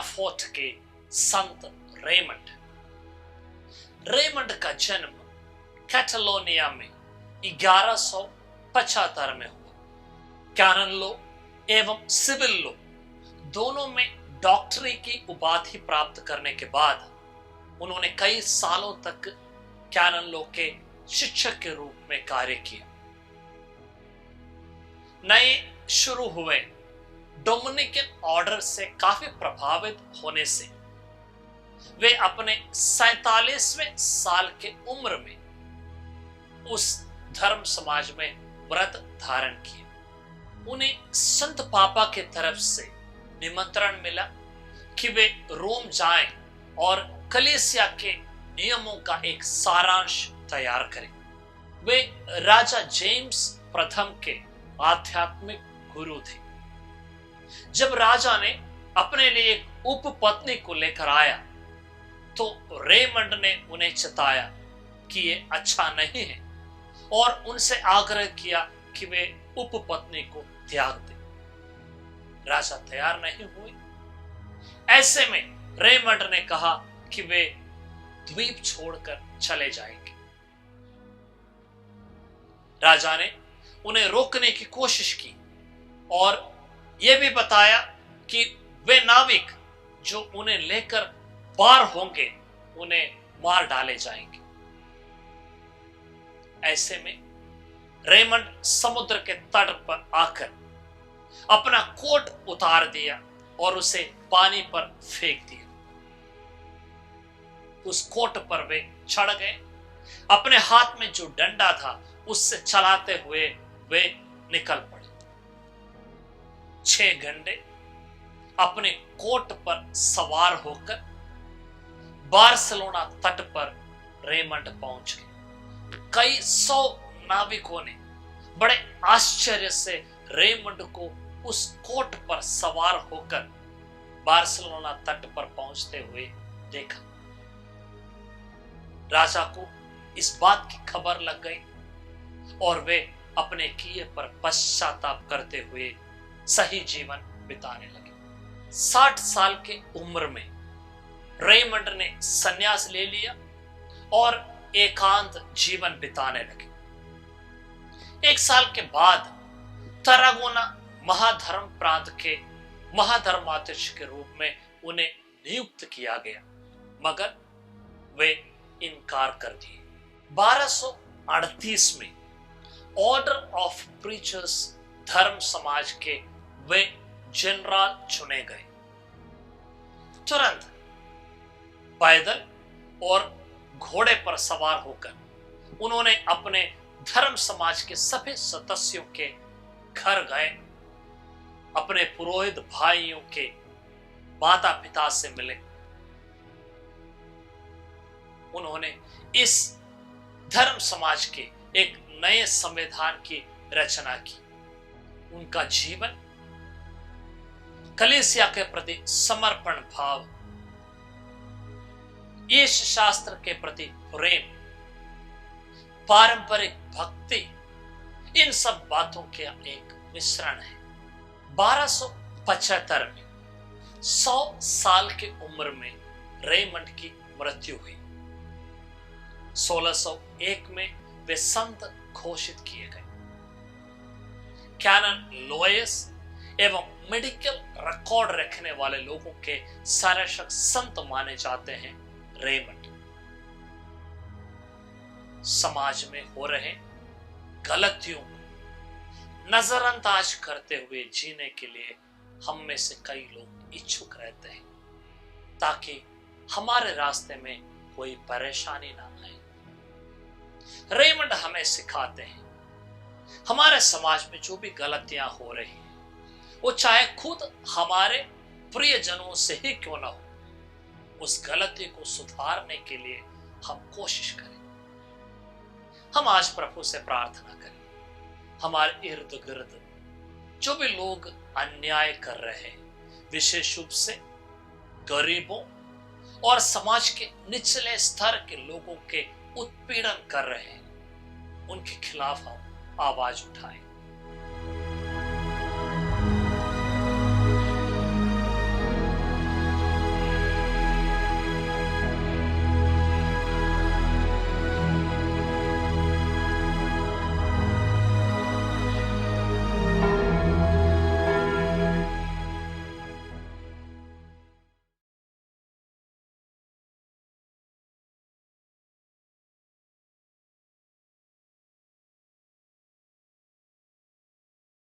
Fort के संत Raymond. Raymond का जन्म कैटलोनिया में 1175 में हुआ। कैनन लॉ एवं सिविल लॉ दोनों में डॉक्टरी की उपाधि प्राप्त करने के बाद उन्होंने कई सालों तक कैनन लॉ के शिक्षक के रूप में कार्य किया। नए शुरू हुए डोमिनिकन ऑर्डर से काफी प्रभावित होने से वे अपने 47वें साल के उम्र में उस धर्म समाज में व्रत धारण किए। उन्हें संत पापा के तरफ से निमंत्रण मिला कि वे रोम जाएं और कलीसिया के नियमों का एक सारांश तैयार करें। वे राजा जेम्स प्रथम के आध्यात्मिक गुरु थे। जब राजा ने अपने लिए एक उपपत्नी को लेकर आया तो रेमंड ने उन्हें चेताया कि ये अच्छा नहीं है और उनसे आग्रह किया कि वे उपपत्नी को त्याग दें। राजा तैयार नहीं हुए। ऐसे में रेमंड ने कहा कि वे द्वीप छोड़कर चले जाएंगे। राजा ने उन्हें रोकने की कोशिश की और यह भी बताया कि वे नाविक जो उन्हें लेकर पार होंगे उन्हें मार डाले जाएंगे। ऐसे में रेमंड समुद्र के तट पर आकर अपना कोट उतार दिया और उसे पानी पर फेंक दिया। उस कोट पर वे चढ़ गए। अपने हाथ में जो डंडा था उससे चलाते हुए वे निकल पड़े। 6 घंटे अपने कोट पर सवार होकर बार्सिलोना तट पर रेमंड पहुंच गए। कई 100 नाविकों ने बड़े आश्चर्य से रेमंड को उस कोट पर सवार होकर बार्सिलोना तट पर पहुंचते हुए देखा। राजा को इस बात की खबर लग गई और वे अपने किए पर पश्चाताप करते हुए सही जीवन बिताने लगे। 60 साल के उम्र में रेमंड ने संन्यास ले लिया और एकांत जीवन बिताने लगे। 1 साल के बाद तरागोना महाधर्म प्रांत के महाधर्माध्यक्ष के रूप में उन्हें नियुक्त किया गया, मगर वे इनकार कर दिए। 1238 में ऑर्डर ऑफ प्रीचर्स धर्म समाज के वे जनरल चुने गए। तुरंत पैदल और घोड़े पर सवार होकर उन्होंने अपने धर्म समाज के सभी सदस्यों के घर गए। अपने पुरोहित भाइयों के माता पिता से मिले। उन्होंने इस धर्म समाज के एक नए संविधान की रचना की। उनका जीवन कलीसिया के प्रति समर्पण भाव, यीशु शास्त्र के प्रति प्रेम, पारंपरिक भक्ति, इन सब बातों के एक मिश्रण है। 1275 में 100 साल की उम्र में रेमंड की मृत्यु हुई। 1601 में वे संत घोषित किए गए। कैनन लोयस एवं मेडिकल रिकॉर्ड रखने वाले लोगों के संरक्षक संत माने जाते हैं रेमंड। समाज में हो रहे गलतियों को नजरअंदाज करते हुए जीने के लिए हम में से कई लोग इच्छुक रहते हैं, ताकि हमारे रास्ते में कोई परेशानी ना आए। रेमंड हमें सिखाते हैं हमारे समाज में जो भी गलतियां हो रही हैं, वो चाहे खुद हमारे प्रियजनों से ही क्यों ना हो, उस गलती को सुधारने के लिए हम कोशिश करें। हम आज प्रभु से प्रार्थना करें, हमारे इर्द गिर्द जो भी लोग अन्याय कर रहे हैं, विशेष रूप से गरीबों और समाज के निचले स्तर के लोगों के उत्पीड़न कर रहे हैं, उनके खिलाफ हम आवाज उठाएं।